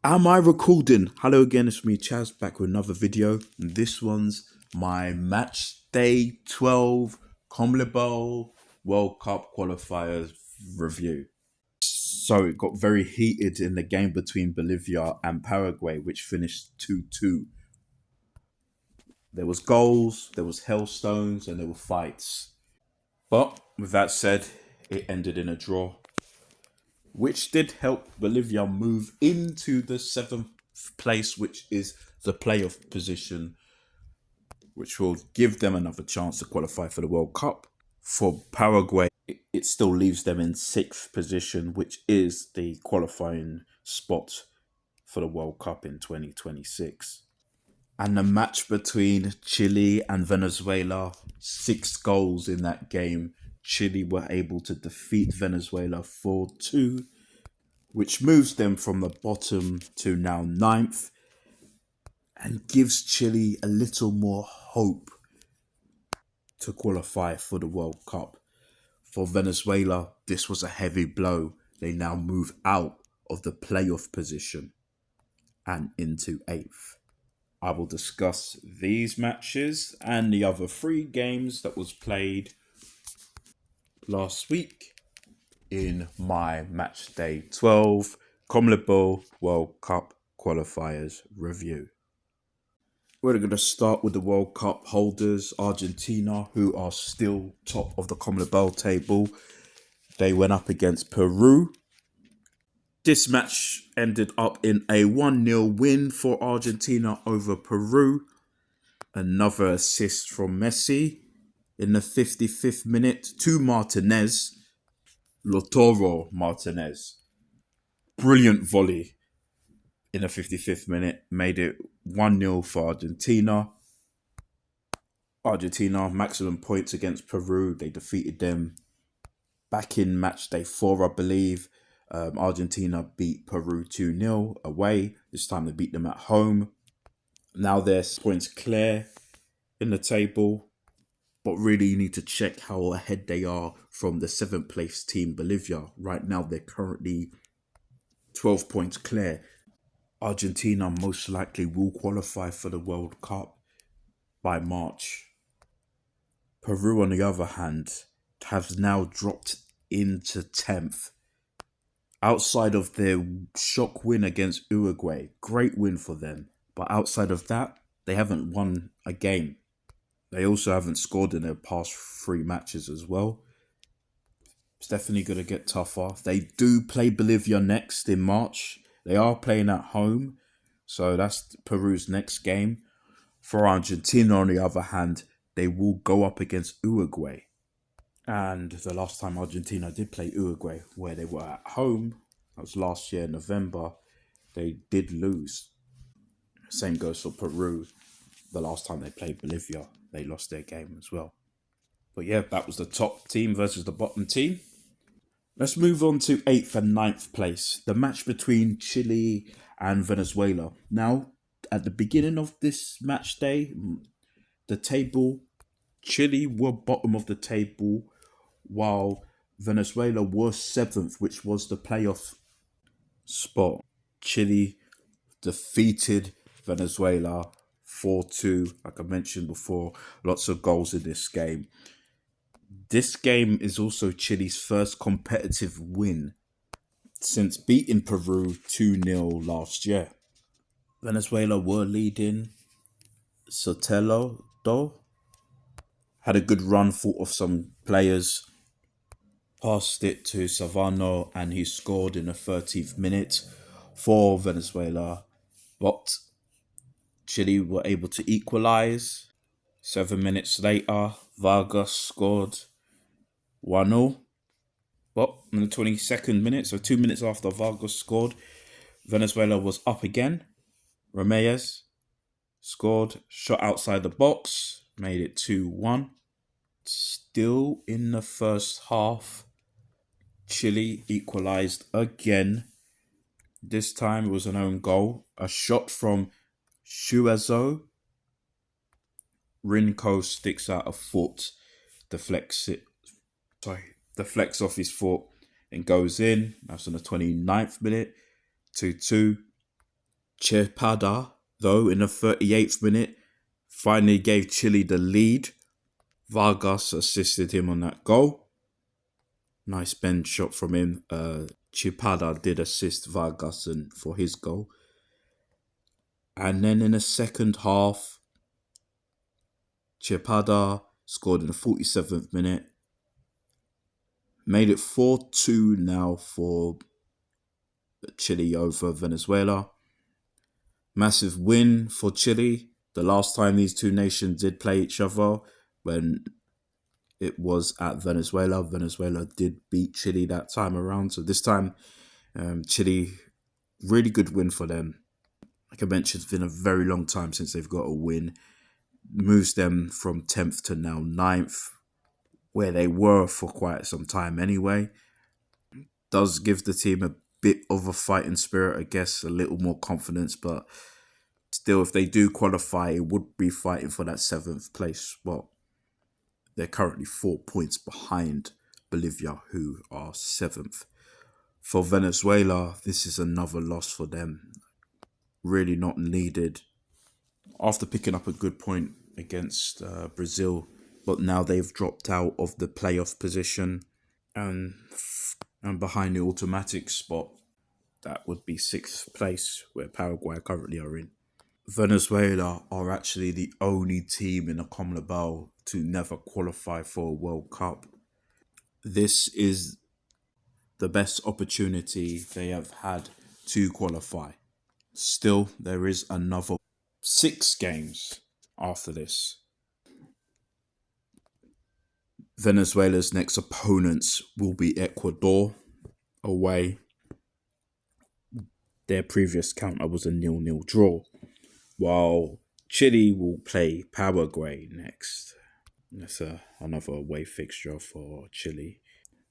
Am I recording? Hello again, it's me Chaz back with another video. And this one's my match day 12 CONMEBOL World Cup Qualifiers review. So it got very heated in the game between Bolivia and Paraguay, which finished 2-2. There was goals, there was hailstones, and there were fights. But with that said, it ended in a draw, which did help Bolivia move into the seventh place, which is the playoff position, which will give them another chance to qualify for the World Cup. For Paraguay, it still leaves them in sixth position, which is the qualifying spot for the World Cup in 2026. And the match between Chile and Venezuela, 6 goals in that game. Chile were able to defeat Venezuela 4-2, which moves them from the bottom to now ninth and gives Chile a little more hope to qualify for the World Cup. For Venezuela, this was a heavy blow. They now move out of the playoff position and into eighth. I will discuss these matches and the other 3 games that was played last week in my match day 12 CONMEBOL World Cup Qualifiers review. We're going to start with the World Cup holders, Argentina, who are still top of the CONMEBOL table. They went up against Peru. This match ended up in a 1-0 win for Argentina over Peru. Another assist from Messi in the 55th minute to Martinez, Lautaro Martinez. Brilliant volley in the 55th minute, made it 1-0 for Argentina. Argentina, maximum points against Peru. They defeated them back in match day 4, I believe. Argentina beat Peru 2-0 away. This time they beat them at home. Now they're points clear in the table. But really, you need to check how ahead they are from the 7th place team, Bolivia. Right now, they're currently 12 points clear. Argentina most likely will qualify for the World Cup by March. Peru, on the other hand, has now dropped into 10th. Outside of their shock win against Uruguay, great win for them. But outside of that, they haven't won a game. They also haven't scored in their past 3 matches as well. It's definitely going to get tougher. They do play Bolivia next in March. They are playing at home. So that's Peru's next game. For Argentina, on the other hand, they will go up against Uruguay. And the last time Argentina did play Uruguay, where they were at home, that was last year in November, they did lose. Same goes for Peru. The last time they played Bolivia, they lost their game as well. But yeah, that was the top team versus the bottom team. Let's move on to 8th and 9th place. The match between Chile and Venezuela. Now, at the beginning of this match day, the table, Chile were bottom of the table, while Venezuela was 7th, which was the playoff spot. Chile defeated Venezuela 4-2. Like I mentioned before, lots of goals in this game. This game is also Chile's first competitive win since beating Peru 2-0 last year. Venezuela were leading. Sotelo, though, had a good run, thought of some players, passed it to Savano, and he scored in the 13th minute for Venezuela. But Chile were able to equalise. 7 minutes later, Vargas scored 1-0. But in the 22nd minute, so 2 minutes after Vargas scored, Venezuela was up again. Ramirez scored, shot outside the box, made it 2-1. Still in the first half, Chile equalised again. This time it was an own goal. A shot from Shuazo. Rinko sticks out a foot, deflects off his foot and goes in. That's on the 29th minute, 2-2. Chepada, though, in the 38th minute, finally gave Chile the lead. Vargas assisted him on that goal. Nice bend shot from him. Chepada did assist Vargas for his goal. And then in the second half, Chepada scored in the 47th minute. Made it 4-2 now for Chile over Venezuela. Massive win for Chile. The last time these two nations did play each other, when it was at Venezuela, Venezuela did beat Chile that time around. So this time, Chile, really good win for them. Like I mentioned, it's been a very long time since they've got a win. Moves them from 10th to now 9th, where they were for quite some time anyway. Does give the team a bit of a fighting spirit, I guess, a little more confidence, but still, if they do qualify, it would be fighting for that 7th place spot. They're currently 4 points behind Bolivia, who are 7th. For Venezuela, this is another loss for them. Really not needed. After picking up a good point against Brazil, but now they've dropped out of the playoff position and behind the automatic spot, that would be 6th place, where Paraguay currently are in. Venezuela are actually the only team in the CONMEBOL to never qualify for a World Cup. This is the best opportunity they have had to qualify. Still, there is another 6 games after this. Venezuela's next opponents will be Ecuador away. Their previous counter was a 0-0 draw, while Chile will play Paraguay next. That's another away fixture for Chile.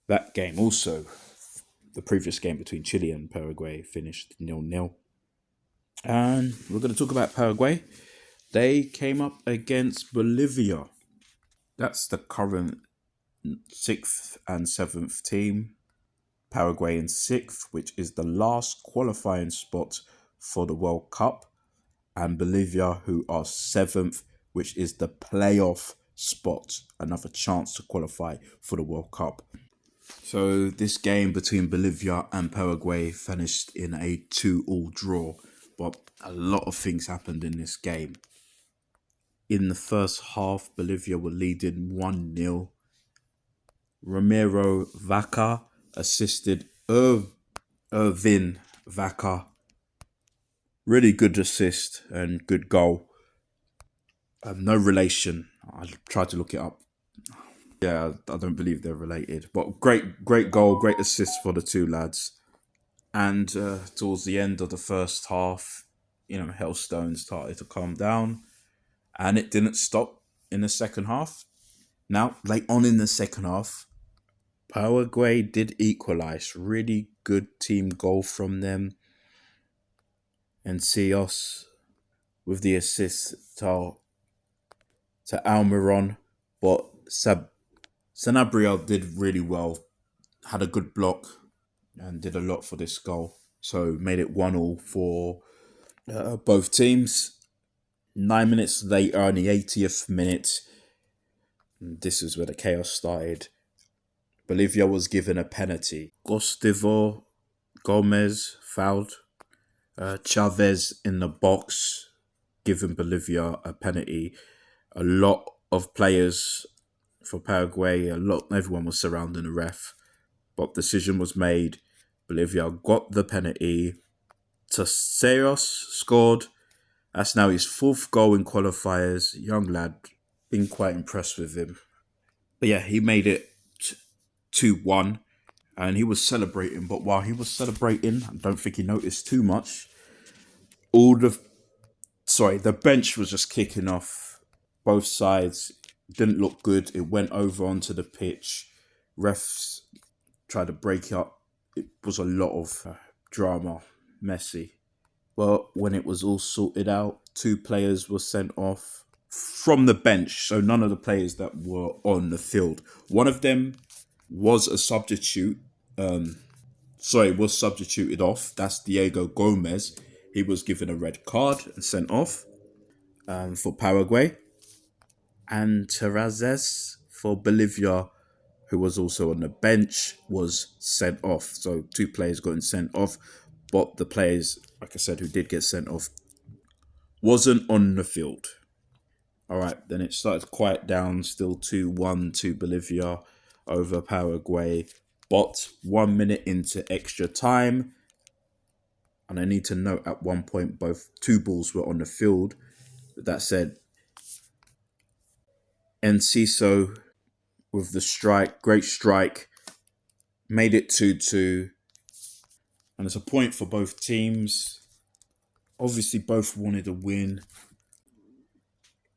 That game also, the previous game between Chile and Paraguay, finished 0-0. And we're going to talk about Paraguay. They came up against Bolivia. That's the current 6th and 7th team. Paraguay in 6th, which is the last qualifying spot for the World Cup. And Bolivia, who are 7th, which is the playoff spot. Another chance to qualify for the World Cup. So this game between Bolivia and Paraguay finished in a 2-2 draw. But a lot of things happened in this game. In the first half, Bolivia were leading 1-0. Ramiro Vaca assisted Irvin Vaca. Really good assist and good goal. No relation. I tried to look it up. Yeah, I don't believe they're related. But great goal, great assist for the two lads. And towards the end of the first half, Hailstone started to calm down. And it didn't stop in the second half. Now, late on in the second half, Paraguay did equalise. Really good team goal from them. And Cios with the assist to Almiron. But Sanabria did really well. Had a good block and did a lot for this goal. So made it 1-1 for both teams. 9 minutes later, in the 80th minute, this is where the chaos started. Bolivia was given a penalty. Gostivo Gomez fouled. Chavez in the box, giving Bolivia a penalty. A lot of players for Paraguay, everyone was surrounding the ref. But decision was made. Bolivia got the penalty. Terceros scored. That's now his 4th goal in qualifiers. Young lad. Been quite impressed with him. But yeah, he made it 2-1. And he was celebrating. But while he was celebrating, I don't think he noticed too much. The bench was just kicking off. Both sides didn't look good. It went over onto the pitch. Refs tried to break up. It was a lot of drama. Messy. But when it was all sorted out, 2 players were sent off from the bench. So none of the players that were on the field. One of them was a substitute. Was substituted off. That's Diego Gomez. He was given a red card and sent off for Paraguay. And Terrazes for Bolivia, who was also on the bench, was sent off. So 2 players got sent off. But the players, like I said, who did get sent off, wasn't on the field. All right, then it started to quiet down, still 2-1 to Bolivia over Paraguay. But 1 minute into extra time, and I need to note at one point both 2 balls were on the field. That said, Enciso with the strike, great strike, made it 2-2. And it's a point for both teams. Obviously, both wanted a win.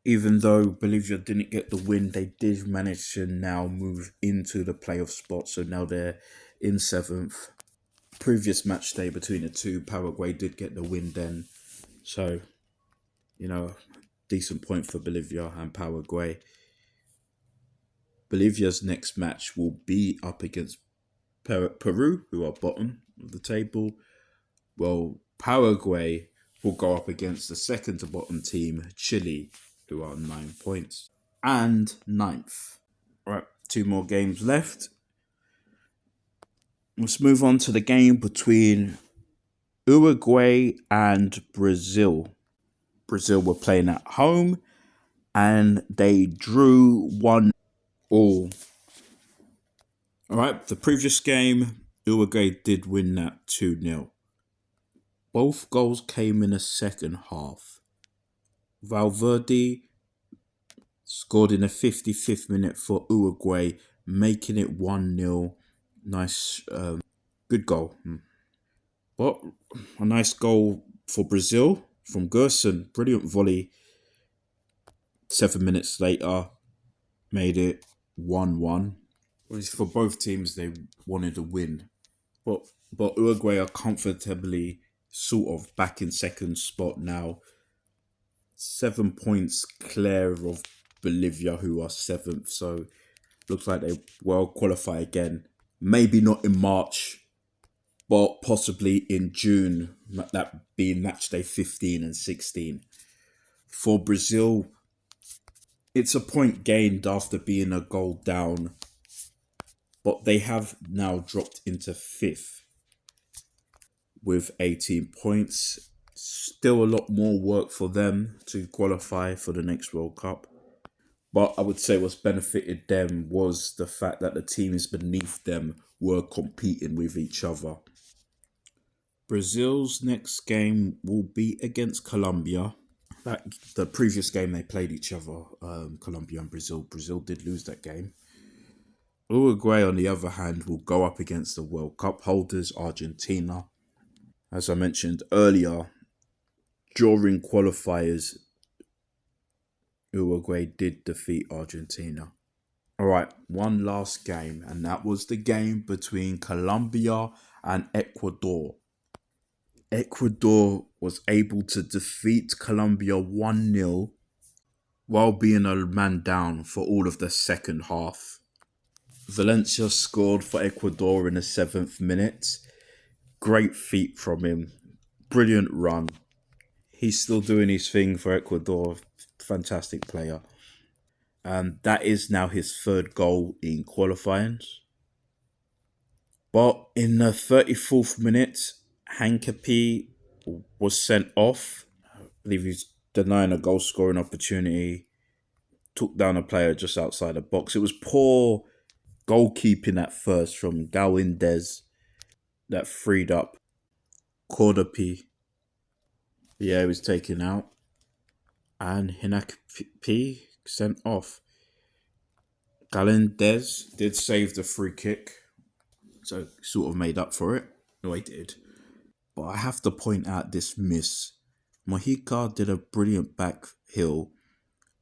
Even though Bolivia didn't get the win, they did manage to now move into the playoff spot. So now they're in 7th. Previous match day between the two, Paraguay did get the win then. So, decent point for Bolivia and Paraguay. Bolivia's next match will be up against Peru, who are bottom of the table. Well, Paraguay will go up against the second to bottom team, Chile, who are 9 points. And 9th. All right, 2 more games left. Let's move on to the game between Uruguay and Brazil. Brazil were playing at home and they drew 1-1. All right, the previous game, Uruguay did win that 2-0. Both goals came in the second half. Valverde scored in the 55th minute for Uruguay, making it 1-0. Nice, good goal. But a nice goal for Brazil from Gerson. Brilliant volley. 7 minutes later, made it 1-1. For both teams, they wanted a win. But Uruguay are comfortably sort of back in second spot now. 7 points clear of Bolivia, who are 7th. So looks like they will qualify again. Maybe not in March, but possibly in June. That being match day 15 and 16. For Brazil, it's a point gained after being a goal down. But they have now dropped into 5th with 18 points. Still a lot more work for them to qualify for the next World Cup. But I would say what's benefited them was the fact that the teams beneath them were competing with each other. Brazil's next game will be against Colombia. The previous game they played each other, Colombia and Brazil. Brazil did lose that game. Uruguay, on the other hand, will go up against the World Cup holders, Argentina. As I mentioned earlier, during qualifiers, Uruguay did defeat Argentina. All right, one last game, and that was the game between Colombia and Ecuador. Ecuador was able to defeat Colombia 1-0 while being a man down for all of the second half. Valencia scored for Ecuador in the 7th minute. Great feat from him. Brilliant run. He's still doing his thing for Ecuador. Fantastic player. That is now his 3rd goal in qualifying. But in the 34th minute, Hankapi was sent off. I believe he's denying a goal scoring opportunity. Took down a player just outside the box. It was poor goalkeeping at first from Galindez that freed up Cordopi. Yeah, he was taken out. And Hinakpi sent off. Galindez did save the free kick. So sort of made up for it. No, he did. But I have to point out this miss. Mojica did a brilliant back heel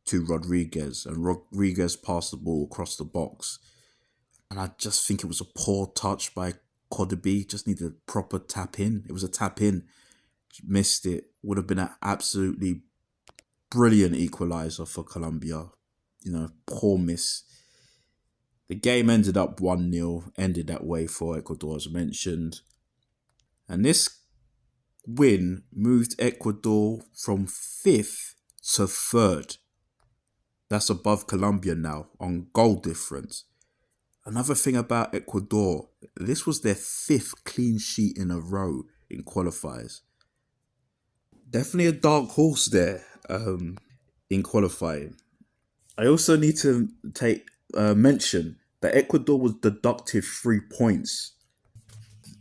to Rodriguez. And Rodriguez passed the ball across the box. And I just think it was a poor touch by Cordobi. Just needed a proper tap in. It was a tap in. Missed it. Would have been an absolutely brilliant equaliser for Colombia. Poor miss. The game ended up 1-0. Ended that way for Ecuador, as mentioned. And this win moved Ecuador from fifth to third. That's above Colombia now on goal difference. Another thing about Ecuador, this was their fifth clean sheet in a row in qualifiers. Definitely a dark horse there in qualifying. I also need to take mention that Ecuador was deducted 3 points.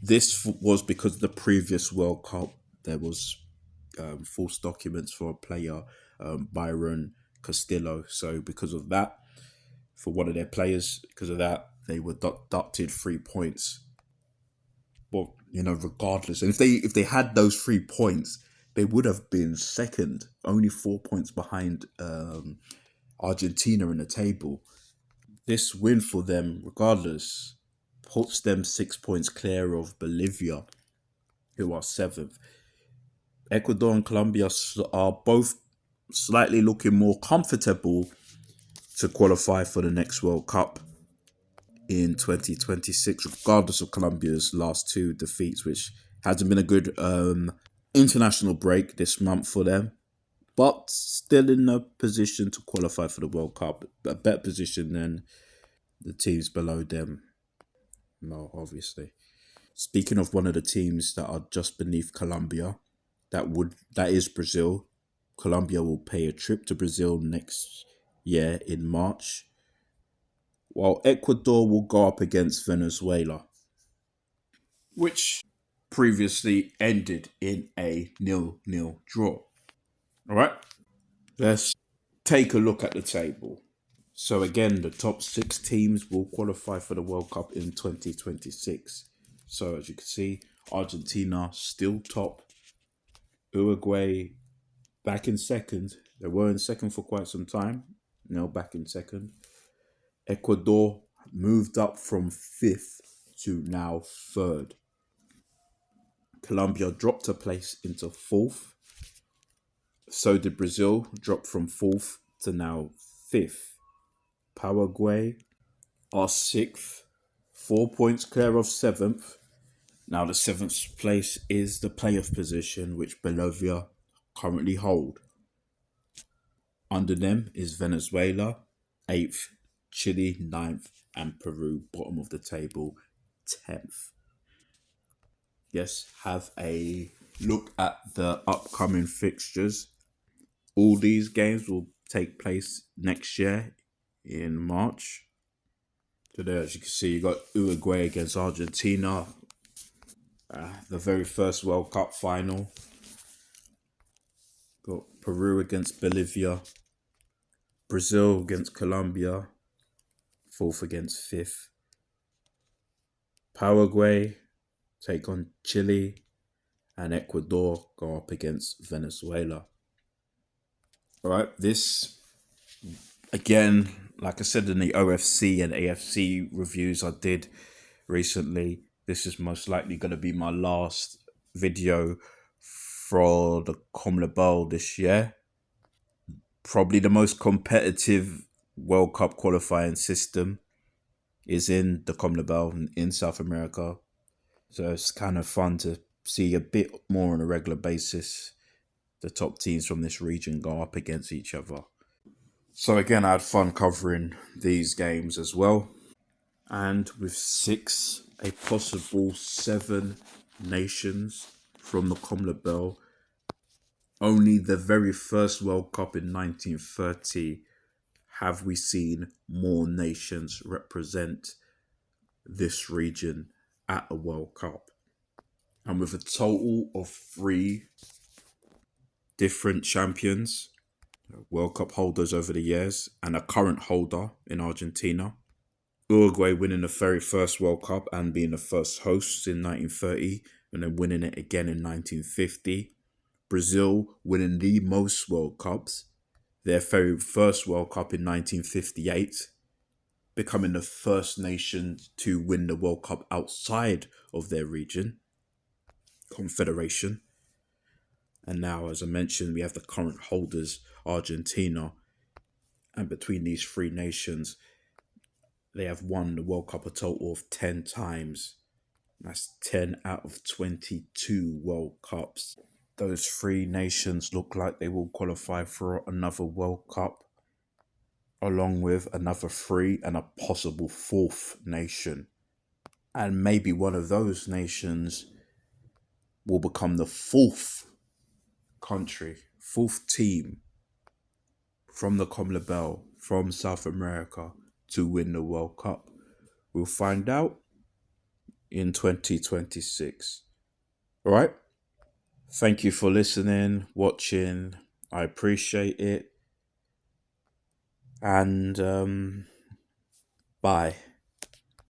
This was because the previous World Cup there was false documents for a player, Byron Castillo. So because of that, for one of their players, because of that, they were deducted 3 points. Well, regardless, and if they had those 3 points, they would have been second, only 4 points behind Argentina in the table. This win for them, regardless, puts them 6 points clear of Bolivia, who are seventh. Ecuador and Colombia are both slightly looking more comfortable to qualify for the next World Cup in 2026, regardless of Colombia's last two defeats, which hasn't been a good international break this month for them, but still in a position to qualify for the World Cup. A better position than the teams below them. No, obviously. Speaking of one of the teams that are just beneath Colombia, that is Brazil. Colombia will pay a trip to Brazil next year in March, while Ecuador will go up against Venezuela, which previously ended in a 0-0 draw. All right, let's take a look at the table. So again, the top six teams will qualify for the World Cup in 2026. So as you can see, Argentina still top, Uruguay back in second. They were in second for quite some time. Now back in second. Ecuador moved up from fifth to now third. Colombia dropped a place into fourth. So did Brazil, dropped from fourth to now fifth. Paraguay are sixth, 4 points clear of seventh. Now the seventh place is the playoff position which Bolivia currently hold. Under them is Venezuela, eighth, Chile, ninth, and Peru, bottom of the table, 10th. Yes, have a look at the upcoming fixtures. All these games will take place next year in March. So there, as you can see, you got Uruguay against Argentina, the very first World Cup final. Got Peru against Bolivia, Brazil against Colombia, fourth against fifth. Paraguay take on Chile, and Ecuador go up against Venezuela. All right, this again, like I said in the OFC and AFC reviews I did recently, this is most likely going to be my last video for the CONMEBOL this year. Probably the most competitive World Cup qualifying system is in the CONMEBOL in South America. So it's kind of fun to see a bit more on a regular basis the top teams from this region go up against each other. So again, I had fun covering these games as well. And with a possible 7 nations from the CONMEBOL, only the very first World Cup in 1930 have we seen more nations represent this region at a World Cup. And with a total of 3 different champions, World Cup holders over the years, and a current holder in Argentina, Uruguay winning the very first World Cup and being the first hosts in 1930, and then winning it again in 1950. Brazil winning the most World Cups, their very first World Cup in 1958, becoming the first nation to win the World Cup outside of their region, confederation. And now, as I mentioned, we have the current holders, Argentina. And between these 3 nations, they have won the World Cup a total of 10 times. That's 10 out of 22 World Cups. Those three nations look like they will qualify for another World Cup, along with another three and a possible fourth nation. And maybe one of those nations will become the fourth country, fourth team from the CONMEBOL, from South America, to win the World Cup. We'll find out in 2026. All right. Thank you for listening, watching. I appreciate it. And bye.